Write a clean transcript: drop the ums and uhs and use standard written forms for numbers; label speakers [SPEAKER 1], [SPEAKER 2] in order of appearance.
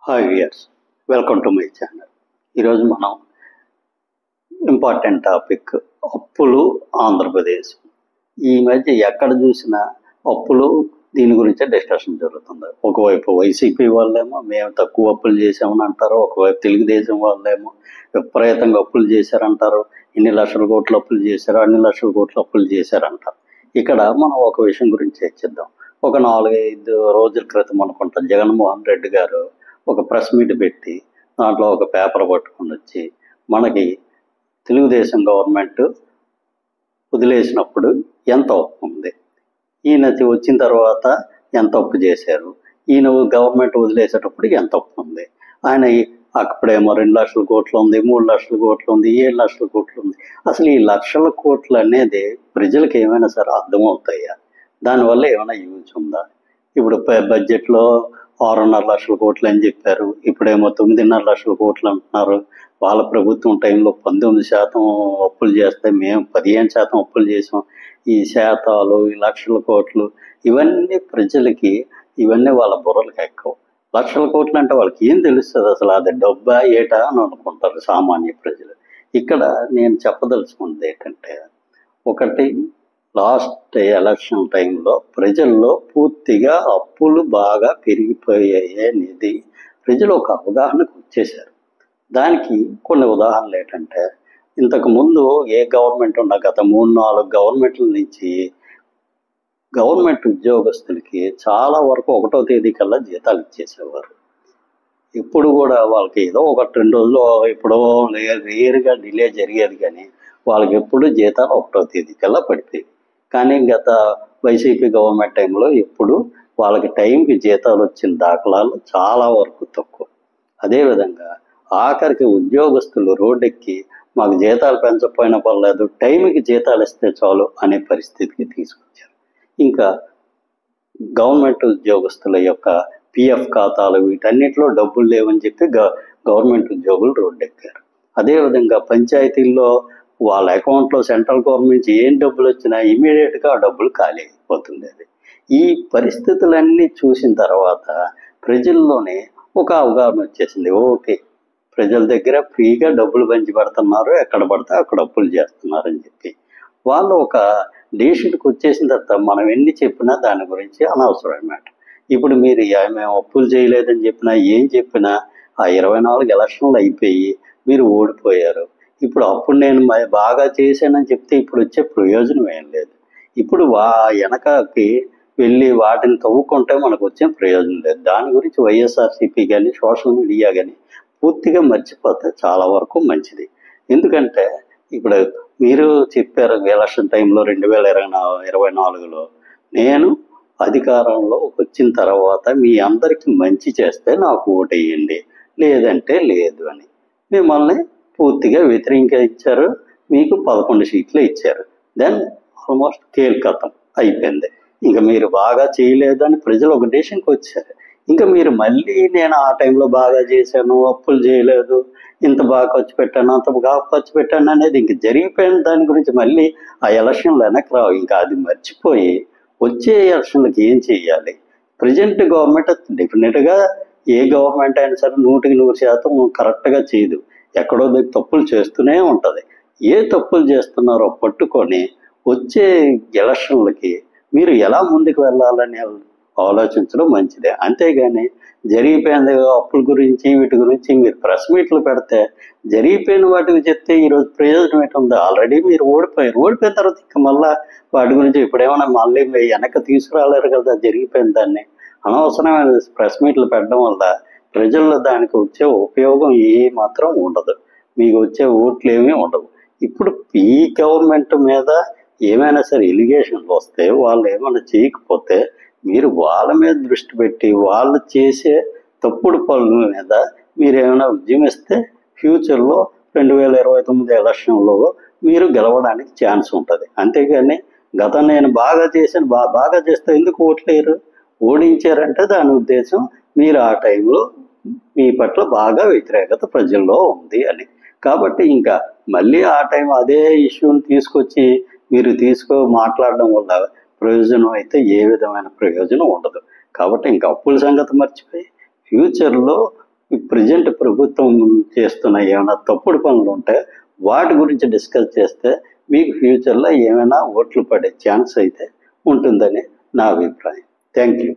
[SPEAKER 1] Hi viewers, welcome to my channel. ఈరోజు మనం important topic అప్పులు ఆంధ్రప్రదేశ్. ఈ మధ్య ఎక్కడ చూసినా అప్పులు దీని గురించే డిస్కషన్ జరుగుతుంది. ఒకవైపు వైసీపీ వాళ్ళేమో మేము తక్కువ అప్పులు చేసామని అంటారు, ఒకవైపు తెలుగుదేశం వాళ్ళేమో విపరీతంగా అప్పులు చేశారంటారు, ఇన్ని లక్షల కోట్లు అప్పులు చేశారు, అన్ని లక్షల కోట్లు అప్పులు చేశారంటారు. ఇక్కడ మనం ఒక విషయం గురించి చర్చిద్దాం. ఒక 4-5 రోజుల క్రితం అనుకుంటా జగన్మోహన్ రెడ్డి గారు ఒక ప్రెస్ మీట్ పెట్టి దాంట్లో ఒక పేపర్ పట్టుకొని వచ్చి మనకి తెలుగుదేశం గవర్నమెంట్ వదిలేసినప్పుడు ఎంత అప్పు ఉంది, ఈయన వచ్చిన తర్వాత ఎంత అప్పు చేశారు, ఈయన గవర్నమెంట్ వదిలేసేటప్పుడు ఎంత అప్పు ఉంది, ఆయన అప్పుడేమో 2 లక్షల కోట్లు ఉంది, 3 లక్షల కోట్లు ఉంది, 7 లక్షల కోట్లు ఉంది. అసలు ఈ లక్షల కోట్లు అనేది ప్రజలకు ఏమైనా సరే అర్థమవుతాయా? దానివల్ల ఏమైనా యూజ్ ఉందా? ఇప్పుడు బడ్జెట్లో 6.5 లక్షల కోట్లు అని చెప్పారు, ఇప్పుడేమో 9.5 లక్షల కోట్లు అంటున్నారు. వాళ్ళ ప్రభుత్వం టైంలో 19% అప్పులు చేస్తే మేము 15% అప్పులు చేసాం. ఈ శాతాలు, ఈ లక్షల కోట్లు ఇవన్నీ ప్రజలకి ఇవన్నీ వాళ్ళ బుర్రలకు ఎక్కవు. లక్షల కోట్లు అంటే వాళ్ళకి ఏం తెలుస్తుంది? అసలు అది డబ్బా ఏటా అని అనుకుంటారు సామాన్య ప్రజలు. ఇక్కడ నేను చెప్పదలుచుకున్నది ఏంటంటే, ఒకటి, లాస్ట్ ఎలక్షన్ టైంలో ప్రజల్లో పూర్తిగా అప్పులు బాగా పెరిగిపోయాయి అనేది ప్రజలు ఒక అవగాహనకు వచ్చేశారు. దానికి కొన్ని ఉదాహరణలు ఏంటంటే, ఇంతకుముందు ఏ గవర్నమెంట్ ఉన్నా గత 3-4 గవర్నమెంట్ల నుంచి గవర్నమెంట్ ఉద్యోగస్తులకి చాలా వరకు 1వ తేదీ కల్లా జీతాలు ఇచ్చేసేవారు. ఇప్పుడు కూడా వాళ్ళకి ఏదో 1-2 రోజులు ఎప్పుడో రేరుగా డిలే జరిగేది, కానీ వాళ్ళకి ఎప్పుడు జీతాలు 1వ తేదీ కల్లా పడిపోయేవి. కానీ గత వైసీపీ గవర్నమెంట్ టైంలో ఎప్పుడు వాళ్ళకి టైంకి జీతాలు వచ్చిన దాఖలాలు చాలా వరకు తక్కువ. అదేవిధంగా ఆఖరికి ఉద్యోగస్తులు రోడ్డెక్కి మాకు జీతాలు పెంచకపోయినా పర్లేదు, టైంకి జీతాలు ఇస్తే చాలు అనే పరిస్థితికి తీసుకొచ్చారు. ఇంకా గవర్నమెంట్ ఉద్యోగస్తుల యొక్క పిఎఫ్ ఖాతాలు వీటన్నిటిలో డబ్బులు లేవని చెప్పి గవర్నమెంట్ ఉద్యోగులు రోడ్డెక్కారు. అదేవిధంగా పంచాయతీల్లో వాళ్ళ అకౌంట్లో సెంట్రల్ గవర్నమెంట్ నుంచి ఏం డబ్బులు వచ్చినా ఇమీడియట్గా ఆ డబ్బులు ఖాళీ అయిపోతుంది. అది ఈ పరిస్థితులన్నీ చూసిన తర్వాత ప్రజల్లోనే ఒక అవగాహన వచ్చేసింది. ఓకే, ప్రజల దగ్గర ఫ్రీగా డబ్బులు పంచి పెడుతున్నారు, ఎక్కడ పడితే అక్కడ అప్పులు చేస్తున్నారు అని చెప్పి వాళ్ళు ఒక డెసిషన్కి వచ్చేసిన తర్వాత మనం ఎన్ని చెప్పినా దాని గురించి అనవసరమన్నమాట. ఇప్పుడు మీరు మేము అప్పులు చేయలేదని చెప్పినా ఏం చెప్పినా ఆ 24 ఎలక్షన్లు అయిపోయి మీరు ఓడిపోయారు. ఇప్పుడు అప్పుడు నేను బాగా చేశానని చెప్తే ఇప్పుడు వచ్చే ప్రయోజనం ఏం లేదు. ఇప్పుడు వెనకకి వెళ్ళి వాటిని తవ్వుకుంటే మనకు వచ్చే ప్రయోజనం లేదు. దాని గురించి వైఎస్ఆర్సీపీ కానీ సోషల్ మీడియా కానీ పూర్తిగా మర్చిపోతే చాలా వరకు మంచిది. ఎందుకంటే ఇప్పుడు మీరు చెప్పారు ఎలక్షన్ టైంలో 2024లో నేను అధికారంలో వచ్చిన తర్వాత మీ అందరికీ మంచి చేస్తే నాకు ఓటేయండి, లేదంటే లేదు అని మిమ్మల్ని పూర్తిగా వ్యతిరేకించారు. మీకు 11 సీట్లు ఇచ్చారు. దెన్ ఆల్మోస్ట్ కేల్కతం అయిపోయింది. ఇంకా మీరు బాగా చేయలేదని ప్రజలు ఒక డెసిషన్కి వచ్చారు. ఇంకా మీరు మళ్ళీ నేను ఆ టైంలో బాగా చేశాను, అప్పులు చేయలేదు, ఇంత బాగా ఖర్చు పెట్టాను, అంత బాగా ఖర్చు పెట్టాను అనేది ఇంక జరిగిపోయిన దాని గురించి మళ్ళీ ఆ ఎలక్షన్లు వెనక్కి రావు. ఇంకా అది మర్చిపోయి వచ్చే ఎలక్షన్లకు ఏం చేయాలి? ప్రజెంట్ గవర్నమెంట్ డెఫినెట్గా ఏ గవర్నమెంట్ అయినా సరే 100% కరెక్ట్గా చేయదు. ఎక్కడో తప్పులు చేస్తూనే ఉంటుంది. ఏ తప్పులు చేస్తున్నారో పట్టుకొని వచ్చే ఎలక్షన్లకి మీరు ఎలా ముందుకు వెళ్ళాలని ఆలోచించడం మంచిదే. అంతేగాని జరిగిపోయింది అప్పుల గురించి వీటి గురించి మీరు ప్రెస్ మీట్లు పెడితే జరిగిపోయిన వాటికి చెప్తే ఈరోజు ప్రయోజనం ఏంటుంది? ఆల్రెడీ మీరు ఓడిపోయారు. ఓడిపోయిన తర్వాత ఇంకా మళ్ళీ వాటి గురించి ఇప్పుడేమైనా మళ్ళీ వెనక్కి తీసుకురాలేరు కదా జరిగిపోయిన దాన్ని. అనవసరమైన ప్రెస్ మీట్లు పెట్టడం వల్ల ప్రజల్లో దానికి వచ్చే ఉపయోగం ఏ మాత్రం ఉండదు, మీకు వచ్చే ఓట్లు ఏమీ ఉండవు. ఇప్పుడు ఈ గవర్నమెంట్ మీద ఏమైనా సరే ఎలిగేషన్లు వస్తే వాళ్ళు ఏమైనా చేయకపోతే మీరు వాళ్ళ మీద దృష్టి పెట్టి వాళ్ళు చేసే తప్పుడు పనుల మీద మీరు ఏమైనా ఉద్యమిస్తే ఫ్యూచర్లో 2029 ఎలక్షన్లో మీరు గెలవడానికి ఛాన్స్ ఉంటుంది. అంతేగాని గతం నేను బాగా చేశాను, బాగా చేస్తే ఎందుకు ఓట్లేరు? ఓడించారంటే దాని ఉద్దేశం మీరు ఆ టైంలో మీ పట్ల బాగా వ్యతిరేకత ప్రజల్లో ఉంది అని. కాబట్టి ఇంకా మళ్ళీ ఆ టైం అదే ఇష్యూని తీసుకొచ్చి మీరు మాట్లాడడం వల్ల ప్రయోజనం అయితే ఏ విధమైన ప్రయోజనం ఉండదు. కాబట్టి ఇంకా అప్పుల సంగతి మర్చిపోయి ఫ్యూచర్లో ప్రజెంట్ ప్రభుత్వం చేస్తున్న ఏమైనా తప్పుడు పనులు ఉంటే వాటి గురించి డిస్కస్ చేస్తే మీకు ఫ్యూచర్లో ఏమైనా ఓట్లు పడే ఛాన్స్ అయితే ఉంటుందని నా అభిప్రాయం. Thank you.